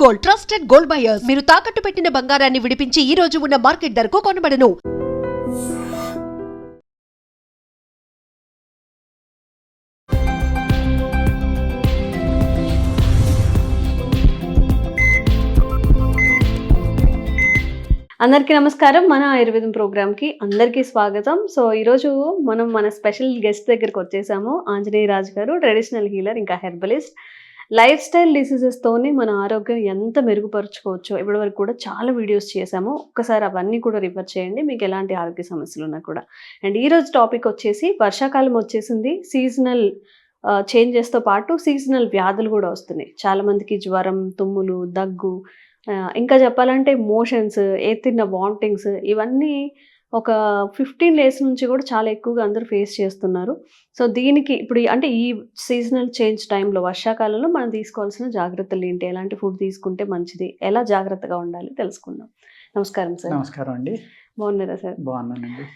Gold, trusted gold buyers. మీరు తాకట్టు పెట్టిన బంగారాన్ని విడిపించి ఈ రోజు ఉన్న మార్కెట్ ధరకు కొనబడను. అందరికీ నమస్కారం. మన ఆయుర్వేదం ప్రోగ్రామ్కి అందరికీ స్వాగతం. సో ఈరోజు మనం మన స్పెషల్ గెస్ట్ దగ్గరికి వచ్చేసాము. ఆంజనేయ రాజు గారు, ట్రెడిషనల్ హీలర్, ఇంకా హెర్బలిస్ట్. లైఫ్ స్టైల్ డిసీజెస్తోనే మన ఆరోగ్యం ఎంత మెరుగుపరుచుకోవచ్చో ఇప్పటివరకు కూడా చాలా వీడియోస్ చేశాము. ఒక్కసారి అవన్నీ కూడా రిఫర్ చేయండి, మీకు ఎలాంటి ఆరోగ్య సమస్యలు ఉన్నా కూడా. అండ్ ఈరోజు టాపిక్ వచ్చేసి వర్షాకాలం వచ్చేసింది. సీజనల్ చేంజెస్తో పాటు సీజనల్ వ్యాధులు కూడా వస్తున్నాయి. చాలామందికి జ్వరం, తుమ్ములు, దగ్గు, ఇంకా చెప్పాలంటే మోషన్స్, తిన్న వామిటింగ్స్, ఇవన్నీ ఒక 15 days నుంచి కూడా చాలా ఎక్కువగా అందరూ ఫేస్ చేస్తున్నారు. సో దీనికి ఇప్పుడు అంటే ఈ సీజనల్ చేంజ్ టైంలో, వర్షాకాలంలో మనం తీసుకోవాల్సిన జాగ్రత్తలు ఏంటి, ఎలాంటి ఫుడ్ తీసుకుంటే మంచిది, ఎలా జాగ్రత్తగా ఉండాలి తెలుసుకుందాం. నమస్కారం సార్. నమస్కారం అండి. బాగున్నారా సార్? బాగున్నానండి.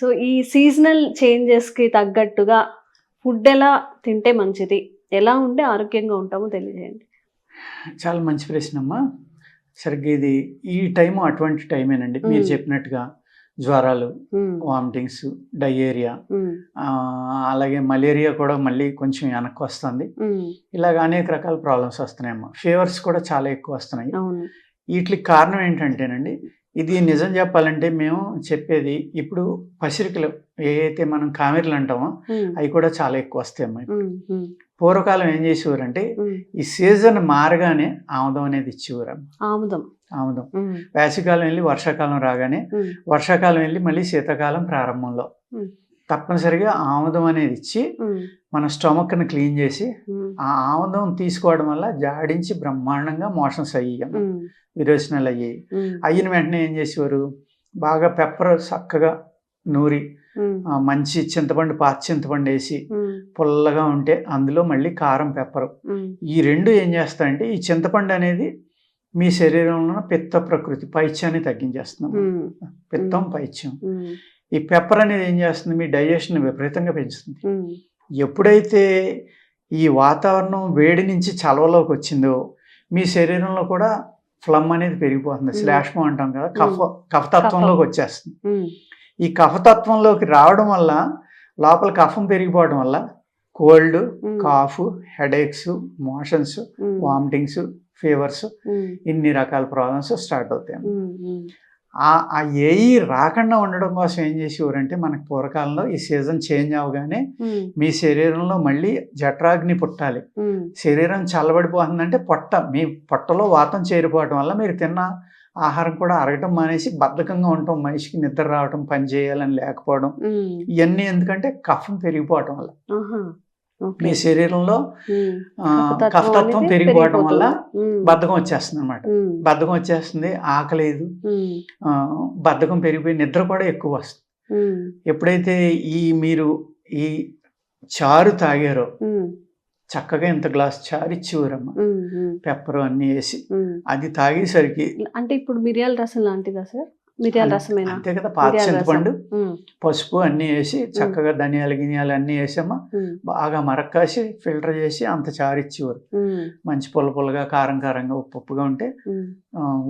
సో ఈ సీజనల్ చేంజెస్కి తగ్గట్టుగా ఫుడ్ ఎలా తింటే మంచిది, ఎలా ఉంటే ఆరోగ్యంగా ఉంటామో తెలియజేయండి. చాలా మంచి ప్రశ్న అమ్మా. సరిగ్గా ఇది ఈ టైము అటువంటి టైమేనండి. మీరు చెప్పినట్టుగా జ్వరాలు, వామిటింగ్స్, డయేరియా, అలాగే మలేరియా కూడా మళ్ళీ కొంచెం వెనక్కి వస్తుంది. ఇలాగ అనేక రకాల ప్రాబ్లమ్స్ వస్తున్నాయమ్మా. ఫీవర్స్ కూడా చాలా ఎక్కువ వస్తున్నాయి. వీటికి కారణం ఏంటంటేనండి, ఇది నిజం చెప్పాలంటే మేము చెప్పేది ఇప్పుడు పసిరికలు ఏవైతే మనం కామెర్లు అంటామో అవి కూడా చాలా ఎక్కువ వస్తాయి అమ్మా. పూర్వకాలం ఏం చేసేవారంటే ఈ సీజన్ మారగానే ఆముదం అనేది ఇచ్చేవారు. ఆముదం వేసవికాలం వెళ్ళి వర్షాకాలం రాగానే, వర్షాకాలం వెళ్ళి మళ్ళీ శీతాకాలం ప్రారంభంలో తప్పనిసరిగా ఆముదం అనేది ఇచ్చి మన స్టమక్ని క్లీన్ చేసి ఆ ఆముదం తీసుకోవడం వల్ల జాడించి బ్రహ్మాండంగా మోషన్స్ అయ్యాం, విరోచనాలు అయ్యాయి. అయిన వెంటనే ఏం చేసేవారు, బాగా పెప్పర్ చక్కగా నూరి మంచి చింతపండు, పాత చింతపండు వేసి పుల్లగా ఉంటే అందులో మళ్ళీ కారం, పెప్పరు, ఈ రెండు ఏం చేస్తాయంటే ఈ చింతపండు అనేది మీ శరీరంలో పిత్త ప్రకృతి పైత్యాన్ని తగ్గించేస్తున్నాం. పిత్తం, పైత్యం. ఈ పెప్పర్ అనేది ఏం చేస్తుంది, మీ డైజెషన్ విపరీతంగా పెంచుతుంది. ఎప్పుడైతే ఈ వాతావరణం వేడి నుంచి చలవలోకి వచ్చిందో మీ శరీరంలో కూడా ఫ్లమ్ అనేది పెరిగిపోతుంది. శ్లేష్మం అంటాం కదా, కఫతత్వంలోకి వచ్చేస్తుంది. ఈ కఫతత్వంలోకి రావడం వల్ల లోపల కఫం పెరిగిపోవడం వల్ల cold, cough, headaches, motions, vomitings, fevers, ఇన్ని రకాల ప్రాబ్లమ్స్ స్టార్ట్ అవుతాయి. ఆ ఏఈ రాకుండా ఉండడం కోసం ఏం చేసేవారంటే, మనకు పూర్వకాలంలో ఈ సీజన్ చేంజ్ అవగానే మీ శరీరంలో మళ్ళీ జఠరాగ్ని పుట్టాలి. శరీరం చల్లబడిపోతుందంటే మీ పొట్టలో వాతం చేరిపోవడం వల్ల మీరు తిన్న ఆహారం కూడా అరగటం మానేసి బద్ధకంగా ఉండటం, మనిషికి నిద్ర రావటం, పని చేయాలని లేకపోవడం, ఇవన్నీ ఎందుకంటే కఫం పెరిగిపోవటం వల్ల, మీ శరీరంలో కఫతత్వం పెరిగిపోవడం వల్ల బద్ధకం వచ్చేస్తుంది అనమాట. బద్ధకం వచ్చేస్తుంది, ఆకలేదు, బద్ధకం పెరిగిపోయి నిద్ర కూడా ఎక్కువ వస్తుంది. ఎప్పుడైతే మీరు ఈ చారు తాగారో, చక్కగా ఇంత గ్లాస్ చారు ఇచ్చేవారమ్మ, పెప్పర్ అన్ని వేసి, అది తాగేసరికి అంటే ఇప్పుడు మిరియాల రసం లాంటిదా సార్? మిరియాల రసమేనా? అంతే కదా, పాత చింతపండు, పసుపు అన్నీ వేసి చక్కగా ధనియాలు, గినియాలు అన్నీ వేసామా, బాగా మరక్కాసి ఫిల్టర్ చేసి అంత చారు ఇచ్చేవారు. మంచి పుల్లగా, కారం కారంగా, ఉప్పుగా ఉంటే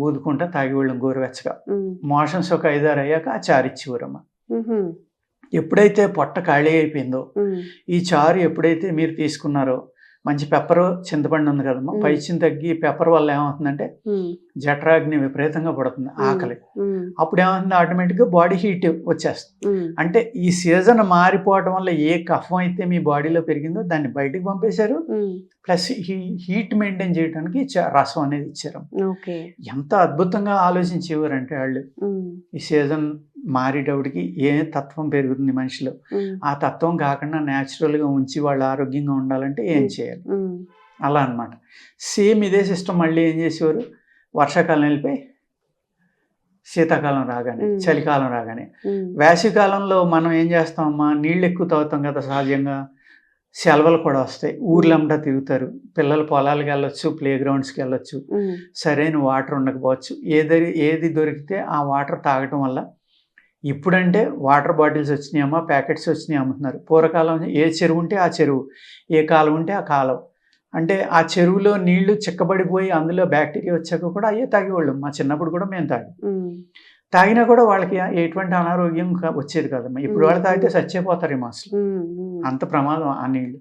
ఊదుకుంటా తాగేవాళ్ళం గోరువెచ్చగా. మోషన్స్ ఒక 5-6 అయ్యాక ఆ చారు ఇచ్చేవారమ్మ. ఎప్పుడైతే పొట్ట ఖాళీ అయిపోయిందో, ఈ చారు ఎప్పుడైతే మీరు తీసుకున్నారో, మంచి పెప్పర్, చింతపండు ఉంది కదమ్మా, పైచిని తగ్గి పెప్పర్ వల్ల ఏమవుతుందంటే జఠరాగ్ని విపరీతంగా పడుతుంది, ఆకలి. అప్పుడు ఏమవుతుంది, ఆటోమేటిక్గా బాడీ హీట్ వచ్చేస్తుంది. అంటే ఈ సీజన్ మారిపోవడం వల్ల ఏ కఫం అయితే మీ బాడీలో పెరిగిందో దాన్ని బయటకు పంపేశారు, ప్లస్ హీట్ మెయింటైన్ చేయడానికి రసం అనేది ఇచ్చారు. ఎంత అద్భుతంగా ఆలోచించేవారంటే వాళ్ళు, ఈ సీజన్ మారేటప్పటికి ఏ తత్వం పెరుగుతుంది మనిషిలో, ఆ తత్వం కాకుండా న్యాచురల్గా ఉంచి వాళ్ళు ఆరోగ్యంగా ఉండాలంటే ఏం చేయాలి, అలా అనమాట. సేమ్ ఇదే సిస్టమ్ మళ్ళీ ఏం చేసేవారు, వర్షాకాలం వెళ్ళిపోయి శీతాకాలం రాగానే, చలికాలం రాగానే, వేసవికాలంలో మనం ఏం చేస్తామమ్మా, నీళ్ళు ఎక్కువ తాగుతాం కదా సహజంగా, సెలవులు కూడా వస్తాయి, ఊర్లంతా తిరుగుతారు, పిల్లలు పొలాలకు వెళ్ళొచ్చు, ప్లే గ్రౌండ్స్కి వెళ్ళొచ్చు, సరైన వాటర్ ఉండకపోవచ్చు, ఏది దొరికితే ఆ వాటర్ తాగటం వల్ల ఇప్పుడంటే వాటర్ బాటిల్స్ వచ్చినాయమ్మా, ప్యాకెట్స్ వచ్చినాయి అమ్ముతున్నారు. పూర్వకాలం ఏ చెరువు ఉంటే ఆ చెరువు, ఏ కాలం ఉంటే ఆ కాలం, అంటే ఆ చెరువులో నీళ్లు చిక్కబడిపోయి అందులో బ్యాక్టీరియా వచ్చాక కూడా అయ్యే తాగేవాళ్ళం. మా చిన్నప్పుడు కూడా మేము తాగినా కూడా వాళ్ళకి ఎటువంటి అనారోగ్యం వచ్చేది కదమ్మా. ఇప్పుడు వాళ్ళు తాగితే చచ్చిపోతారేమో అసలు, అంత ప్రమాదం ఆ నీళ్లు.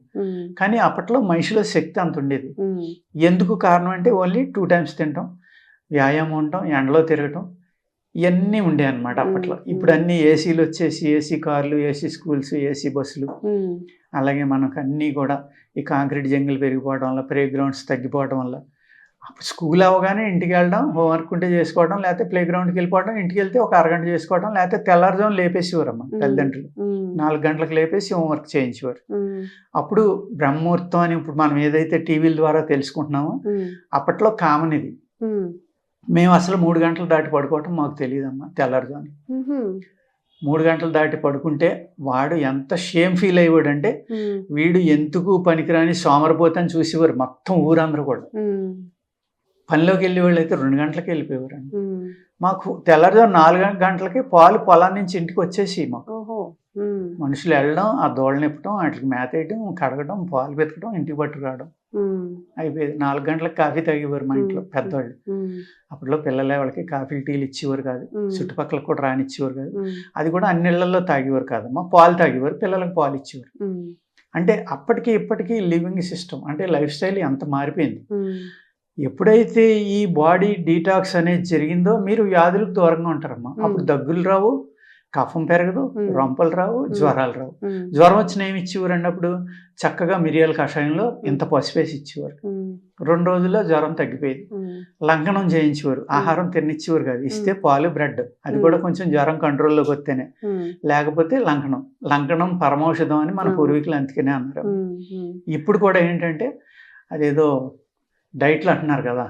కానీ అప్పట్లో మనిషిలో శక్తి అంత ఉండేది. ఎందుకు కారణం అంటే ఓన్లీ 2 times తినటం, వ్యాయామం ఉండటం, ఎండలో తిరగటం, ఇవన్నీ ఉండే అనమాట అప్పట్లో. ఇప్పుడు అన్ని ఏసీలు వచ్చేసి ఏసీ కార్లు, ఏసీ స్కూల్స్, ఏసీ బస్సులు, అలాగే మనకు అన్నీ కూడా ఈ కాంక్రీట్ జంగిల్ పెరిగిపోవడం వల్ల, ప్లే గ్రౌండ్స్ తగ్గిపోవడం వల్ల అప్పుడు స్కూల్ అవ్వగానే ఇంటికి వెళ్ళడం, హోంవర్క్ ఉంటే చేసుకోవడం, లేకపోతే ప్లే గ్రౌండ్కి వెళ్ళిపోవడం, ఇంటికి వెళ్తే ఒక అరగంట చేసుకోవడం, లేకపోతే తెల్లారుజామున లేపేసేవారమ్మ తల్లిదండ్రులు. 4 గంటలకు లేపేసి హోంవర్క్ చేయించేవారు. అప్పుడు బ్రహ్మముహూర్తం అని ఇప్పుడు మనం ఏదైతే టీవీల ద్వారా తెలుసుకుంటున్నామో అప్పట్లో కామన్ ఇది. మేము అసలు 3 గంటలు దాటి పడుకోవటం మాకు తెలియదమ్మా. తెల్లారుజామున 3 గంటలు దాటి పడుకుంటే వాడు ఎంత షేమ్ ఫీల్ అయ్యేవాడు అంటే, వీడు ఎందుకు పనికిరాని సోమరిపోతని చూసేవారు మొత్తం ఊరందరూ కూడా. పనిలోకి వెళ్ళేవాళ్ళు అయితే 2 గంటలకి వెళ్ళిపోయేవారు అండి. మాకు తెల్లారుజాము 4 గంటలకి పాలు పొలాన్ని నుంచి ఇంటికి వచ్చేసి మాకు మనుషులు వెళ్ళడం, ఆ దోళ్ళని ఇప్పడం, వాటికి మేత వేయడం, కడగడం, పాలు పెతకడం, ఇంటికి పట్టుకురావడం అయిపోయేది. 4 గంటలకు కాఫీ తాగేవారు మా ఇంట్లో పెద్దవాళ్ళు. అప్పట్లో పిల్లలే వాళ్ళకి కాఫీ టీలు ఇచ్చేవారు కాదు, చుట్టుపక్కల కూడా రానిచ్చేవారు కాదు. అది కూడా అన్ని ఇళ్లలో తాగేవారు కాదమ్మా, పాలు తాగేవారు, పిల్లలకు పాలు ఇచ్చేవారు. అంటే అప్పటికి ఇప్పటికీ లివింగ్ సిస్టమ్ అంటే లైఫ్ స్టైల్ ఎంత మారిపోయింది. ఎప్పుడైతే ఈ బాడీ డీటాక్స్ అనేది జరిగిందో మీరు వ్యాధులకు దూరంగా ఉంటారమ్మా. అప్పుడు దగ్గులు రావు, కఫం పెరగదు, రొంపలు రావు, జ్వరాలు రావు. జ్వరం వచ్చిన ఏమి ఇచ్చేవారు అన్నప్పుడు చక్కగా మిరియాల కషాయంలో ఇంత పసిపేసి ఇచ్చేవారు. 2 రోజుల్లో జ్వరం తగ్గిపోయేది. లంకనం చేయించేవారు, ఆహారం తినిచ్చేవారు కాదు, ఇస్తే పాలు బ్రెడ్, అది కూడా కొంచెం జ్వరం కంట్రోల్లోకి వస్తేనే, లేకపోతే లంకనం పరమౌషధం అని మన పూర్వీకులు అందుకనే అన్నారు. ఇప్పుడు కూడా ఏంటంటే అదేదో డైట్లు అంటున్నారు కదా,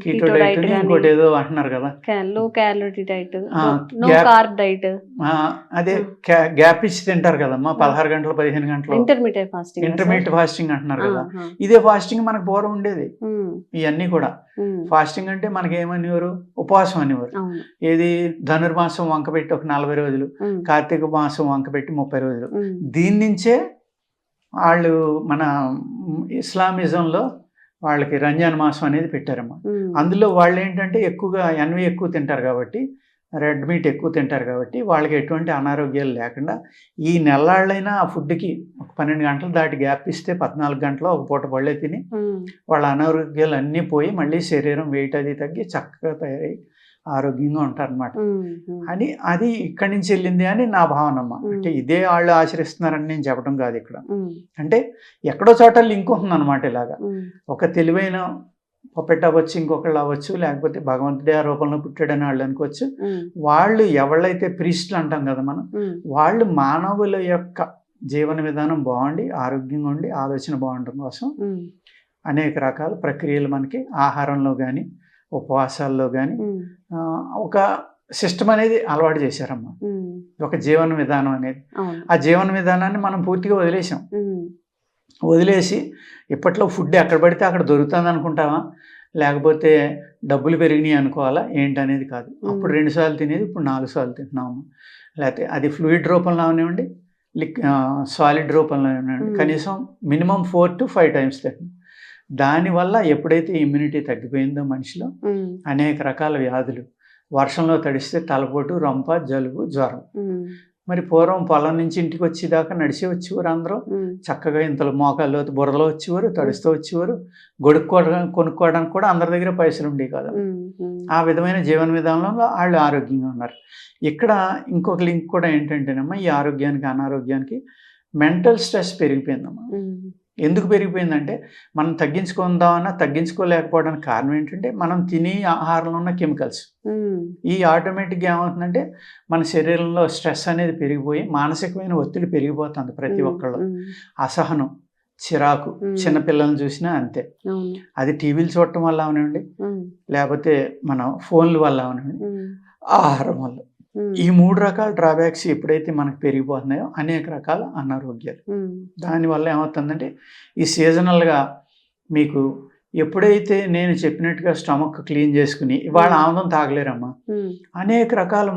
కీటో డైట్, ఇంకోటి ఏదో అంటున్నారు కదా, low calorie diet, no carb diet, అదే గ్యాప్ ఇచ్చి తింటారు కదమ్మా 16 గంటలు 15 గంటలు ఇంటర్మీడియట్ ఫాస్టింగ్ అంటున్నారు కదా. ఇదే ఫాస్టింగ్ మనకు పూర్వం ఉండేది. ఇవన్నీ కూడా ఫాస్టింగ్ అంటే మనకి ఏమనేవారు, ఉపవాసం అనేవారు. ఏది ధనుర్మాసం వంకపెట్టి ఒక 40 రోజులు, కార్తీక మాసం వంకపెట్టి 30 రోజులు. దీని నుంచే వాళ్ళు మన ఇస్లామిజంలో వాళ్ళకి రంజాన్ మాసం అనేది పెట్టారమ్మా. అందులో వాళ్ళు ఏంటంటే ఎక్కువగా ఎన్వి ఎక్కువ తింటారు కాబట్టి, రెడ్ మీట్ ఎక్కువ తింటారు కాబట్టి వాళ్ళకి ఎటువంటి అనారోగ్యాలు లేకుండా ఈ నెల్లాళ్ళైనా ఆ ఫుడ్కి ఒక 12 గంటలు దాటి గ్యాప్ ఇస్తే 14 గంటలు ఒక పూట పళ్ళే తిని వాళ్ళ అనారోగ్యాలు అన్నీ పోయి మళ్ళీ శరీరం వెయిట్ అది తగ్గి చక్కగా తయారై ఆరోగ్యంగా ఉంటారనమాట. అని అది ఇక్కడి నుంచి వెళ్ళింది అని నా భావన అమ్మ. అంటే ఇదే వాళ్ళు ఆచరిస్తున్నారని నేను చెప్పడం కాదు ఇక్కడ. అంటే ఎక్కడో చోట లింక్ ఉంటుంది అనమాట. ఇలాగా ఒక తెలివైన పప్పెట్ అవ్వచ్చు, ఇంకొకళ్ళు అవ్వచ్చు, లేకపోతే భగవంతుడే ఆ రూపంలో పుట్టాడని వాళ్ళు అనుకోవచ్చు. వాళ్ళు ఎవళ్ళైతే ప్రీస్టులు అంటాం కదా మనం, వాళ్ళు మానవుల యొక్క జీవన విధానం బాగుండి ఆరోగ్యంగా ఉండి ఆలోచన బాగుండడం కోసం అనేక రకాల ప్రక్రియలు మనకి ఆహారంలో కానీ ఉపవాసాల్లో కానీ ఒక సిస్టమ్ అనేది అలవాటు చేశారమ్మా. ఒక జీవన విధానం అనేది, ఆ జీవన విధానాన్ని మనం పూర్తిగా వదిలేసి ఇప్పట్లో ఫుడ్ ఎక్కడ పడితే అక్కడ దొరుకుతుంది అనుకుంటామా, లేకపోతే డబ్బులు పెరిగినాయి అనుకోవాలా ఏంటనేది కాదు. అప్పుడు 2 సార్లు తినేది ఇప్పుడు 4 సార్లు తింటున్నాము. లేకపోతే అది ఫ్లూయిడ్ రూపంలో అవనివ్వండి, సాలిడ్ రూపంలో అవనివ్వండి, కనీసం మినిమం 4 to 5 times తింటున్నాం. దానివల్ల ఎప్పుడైతే ఇమ్యూనిటీ తగ్గిపోయిందో మనిషిలో అనేక రకాల వ్యాధులు, వర్షంలో తడిస్తే తలపోటు, రొంప, జలుబు, జ్వరం. మరి పూర్వం పొలం నుంచి ఇంటికి వచ్చేదాకా నడిచి వచ్చేవారు అందరూ, చక్కగా ఇంతలో మోకాల్లో బురదలో వచ్చేవారు, తడుస్తూ వచ్చేవారు, కొనుక్కోవడానికి కూడా అందరి దగ్గర పైసలు ఉండేవి కదా. ఆ విధమైన జీవన విధానంలో వాళ్ళు ఆరోగ్యంగా ఉన్నారు. ఇక్కడ ఇంకొక లింక్ కూడా ఏంటంటేనమ్మా, ఈ ఆరోగ్యానికి అనారోగ్యానికి మెంటల్ స్ట్రెస్ పెరిగిపోయిందమ్మా. ఎందుకు పెరిగిపోయిందంటే మనం తగ్గించుకుందామన్నా తగ్గించుకోలేకపోవడానికి కారణం ఏంటంటే మనం తినే ఆహారంలో ఉన్న కెమికల్స్. ఈ ఆటోమేటిక్గా ఏమవుతుందంటే మన శరీరంలో స్ట్రెస్ అనేది పెరిగిపోయి మానసికమైన ఒత్తిడి పెరిగిపోతుంది ప్రతి ఒక్కళ్ళు. అసహనం, చిరాకు, చిన్నపిల్లల్ని చూసినా అంతే. అది టీవీలు చూడటం వల్ల అవనివ్వండి, లేకపోతే మన ఫోన్ల వల్ల అవనివ్వండి, ఆహారం వల్ల. ఈ 3 రకాల డ్రాబ్యాక్స్ ఎప్పుడైతే మనకు పెరిగిపోతున్నాయో అనేక రకాల అనారోగ్యాలు. దానివల్ల ఏమవుతుందంటే ఈ సీజనల్గా మీకు ఎప్పుడైతే నేను చెప్పినట్టుగా స్టమక్ క్లీన్ చేసుకుని, ఇవాళ ఆముదం తాగలేరమ్మా, అనేక రకాల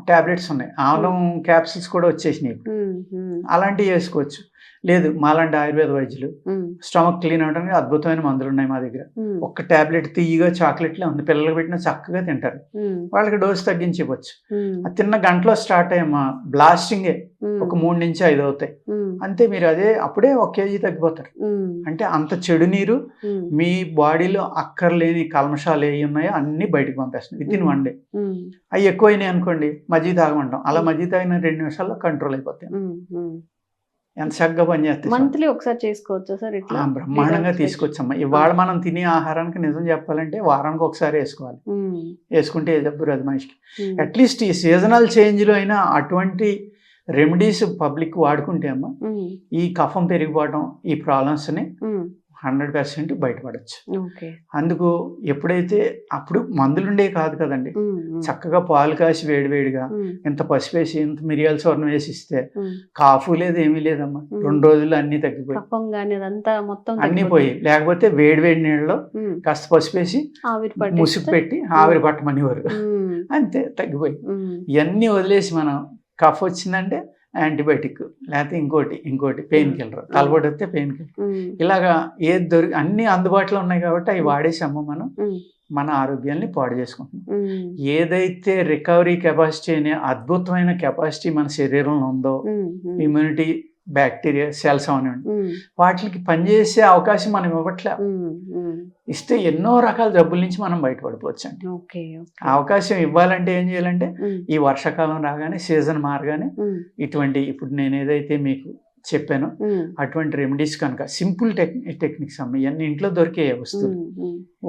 ట్యాబ్లెట్స్ ఉన్నాయి, ఆముదం క్యాప్సిల్స్ కూడా వచ్చేసినాయి, అలాంటివి వేసుకోవచ్చు. లేదు మాలాంటి ఆయుర్వేద వైద్యులు స్టమక్ క్లీన్ అవడానికి అద్భుతమైన మందులు ఉన్నాయి మా దగ్గర. ఒక్క టాబ్లెట్ తీయగా చాక్లెట్లే ఉంది, పిల్లలకు పెట్టినా చక్కగా తింటారు. వాళ్ళకి డోసు తగ్గించి ఇవ్వచ్చు. ఆ తిన్న గంటలో స్టార్ట్ అయ్యమ్మా బ్లాస్టింగే ఒక 3 నుంచి 5 అవుతాయి అంతే. మీరు అప్పుడే 1 kg తగ్గిపోతారు. అంటే అంత చెడు నీరు మీ బాడీలో అక్కర్లేని కల్మషాలు ఏ ఉన్నాయో అన్ని బయటకు పంపేస్తుంది వితిన్ 1 day. అవి ఎక్కువైనాయి అనుకోండి మజ్జిగ తాగమంటాం, అలా మజ్జిగ తాగిన 2 నిమిషాల్లో కంట్రోల్ అయిపోతాయి. ఎంత చక్కగా పనిచేస్తాయి. మంత్లీ ఒకసారి చేసుకోవచ్చా సార్ ఇట్లా? బ్రహ్మాండంగా తీసుకొచ్చమ్మా. ఇవాళ మనం తినే ఆహారానికి నిజం చెప్పాలంటే వారానికి ఒకసారి వేసుకోవాలి. వేసుకుంటే ఏ జబ్బు రాదు మనిషికి. అట్లీస్ట్ ఈ సీజనల్ చేంజ్లో అయినా అటువంటి రెమెడీస్ పబ్లిక్ వాడుకుంటే అమ్మా ఈ కఫం పెరిగిపోవడం ఈ ప్రాబ్లమ్స్ని 100% బయటపడచ్చు. అందుకు ఎప్పుడైతే అప్పుడు మందులుండే కాదు కదండి, చక్కగా పాలు కాసి వేడివేడిగా ఇంత పసుపు వేసి ఇంత మిరియాల చూర్ణం వేసి ఇస్తే కాఫు లేదు ఏమీ లేదమ్మా. 2 రోజుల్లో అన్ని తగ్గిపోయి అన్ని పోయి. లేకపోతే వేడివేడి నీళ్ళలో కాస్త పసుపు వేసి ముసుగు పెట్టి ఆవిరి పట్టమనేవారు, అంతే తగ్గిపోయి. ఇవన్నీ వదిలేసి మనం కఫ్ వచ్చిందంటే యాంటీబయాటిక్, లేకపోతే ఇంకోటి పెయిన్ కిల్లర్, తలపోటు వస్తే పెయిన్ కిల్లర్, ఇలాగా ఏది అన్ని అందుబాటులో ఉన్నాయి కాబట్టి అవి వాడేసాము మనం మన ఆరోగ్యాన్ని పాడు చేసుకుంటున్నాం. ఏదైతే రికవరీ కెపాసిటీ అనే అద్భుతమైన కెపాసిటీ మన శరీరంలో ఉందో, ఇమ్యూనిటీ బ్యాక్టీరియా సెల్స్ అవనండి, వాటికి పనిచేసే అవకాశం మనం ఇవ్వట్లే. ఇస్తే ఎన్నో రకాల జబ్బుల నుంచి మనం బయటపడిపోవచ్చు అండి. అవకాశం ఇవ్వాలంటే ఏం చేయాలంటే ఈ వర్షాకాలం రాగానే సీజన్ మారగానే ఇటువంటి ఇప్పుడు నేను ఏదైతే మీకు చెప్పానో అటువంటి రెమెడీస్ కనుక సింపుల్ టెక్నిక్స్ అమ్మ, ఇవన్నీ ఇంట్లో దొరికే వస్తువులు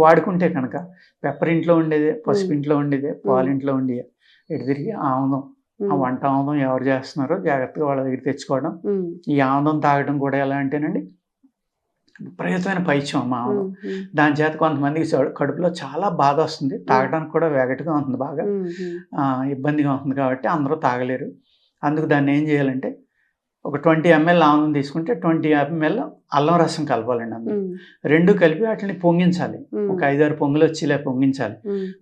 వాడుకుంటే కనుక పెప్పర్ ఇంట్లో ఉండేదే, పసుపు ఇంట్లో ఉండేదే, పాలు ఇంట్లో ఉండేదే, ఎటు తిరిగి ఆముదం, ఆ వంట ఆముదం ఎవరు చేస్తున్నారో జాగ్రత్తగా వాళ్ళ దగ్గర తెచ్చుకోవడం. ఈ ఆముదం తాగడం కూడా ఎలా అంటేనండి విపరీతమైన పైత్యం అమ్మ ఆముదం. దాని చేత కొంతమందికి కడుపులో చాలా బాధ వస్తుంది, తాగడానికి కూడా వెగటుగా ఉంటుంది, బాగా ఇబ్బందిగా ఉంటుంది కాబట్టి అందరూ తాగలేరు. అందుకు దాన్ని ఏం చేయాలంటే ఒక 20 ml ఆముదం తీసుకుంటే 20 ml అల్లం రసం కలపాలండి. అందులో 2 కలిపి వాటిని పొంగించాలి. ఒక 5-6 పొంగులు వచ్చేలా పొంగించాలి.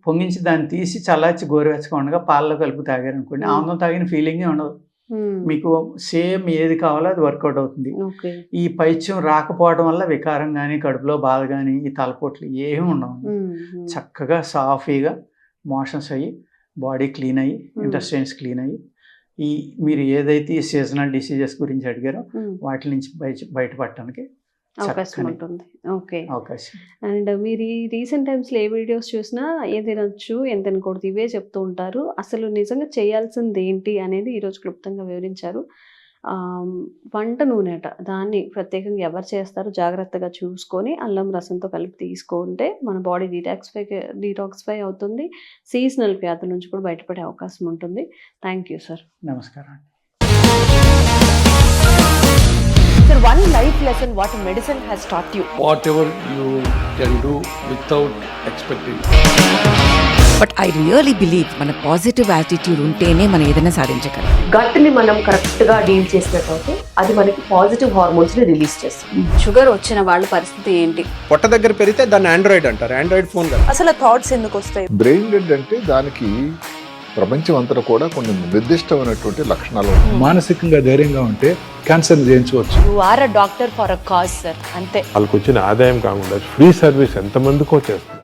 పొంగించి దాన్ని తీసి చల్లార్చి గోరువెచ్చగా ఉండగా పాలలో కలిపి తాగారనుకోండి, ఆముదం తాగిన ఫీలింగే ఉండదు. మీకు సేమ్ ఏది కావాలో అది వర్కౌట్ అవుతుంది. ఈ పైత్యం రాకపోవడం వల్ల వికారం కానీ కడుపులో బాధ కానీ ఈ తలపోట్లు ఏమి ఉండవు. చక్కగా సాఫీగా మోషన్స్ అయ్యి బాడీ క్లీన్ అయ్యి ఇంటెస్టైన్స్ క్లీన్ అయ్యి ఈ మీరు ఏదైతే ఈ సీజనల్ డిసీజెస్ గురించి అడిగారో వాటి నుంచి బయటపడటానికి అవకాశం ఉంటుంది. అవకాశం. అండ్ మీరు ఈ రీసెంట్ టైమ్స్లో ఏ వీడియోస్ చూసినా ఏ తినొచ్చు ఎంత తినకూడదు ఇవే చెప్తూ ఉంటారు. అసలు నిజంగా చేయాల్సింది ఏంటి అనేది ఈరోజు క్లుప్తంగా వివరించారు. వంట నూనెట దాన్ని ప్రత్యేకంగా ఎవరు చేస్తారో జాగ్రత్తగా చూసుకొని అల్లం రసంతో కలిపి తీసుకుంటే మన బాడీ డీటాక్సిఫై అవుతుంది. సీజనల్ వ్యాధుల నుంచి కూడా బయటపడే అవకాశం ఉంటుంది. Thank you sir. నమస్కారం. Sir, one life lesson what medicine has taught you. Whatever you can do without expecting. But I really believe మన పాజిటివ్ యాటిట్యూడ్ ఉంటేనే మనం ఏదైనా సాధించగలం. గట్ని మనం కరెక్ట్గా డీల్ చేసినట్లయితే అది మనకి పాజిటివ్ హార్మోన్స్ని రిలీజ్ చేస్తుంది. షుగర్ వచ్చిన వాళ్ళ పరిస్థితి ఏంటి? పొట్ట దగ్గర పెరిగితే దాన్ని ఆండ్రాయిడ్ అంటారు, ఆండ్రాయిడ్ ఫోన్ కదా. అసలు థాట్స్ ఎందుకు వస్తాయి? బ్రెయిన్ డెడ్ అంటే దానికి ప్రపంచం అంతా కూడా కొన్ని నిర్దిష్టమైనటువంటి లక్షణాలు. మానసికంగా ధైర్యంగా ఉంటే క్యాన్సర్ జయించవచ్చు. You are a doctor for a cause sir, అంతే. వాళ్ళకి వచ్చిన ఆదాయం కాకుండా ఫ్రీ సర్వీస్ ఎంతమందికో చేస్తుంది.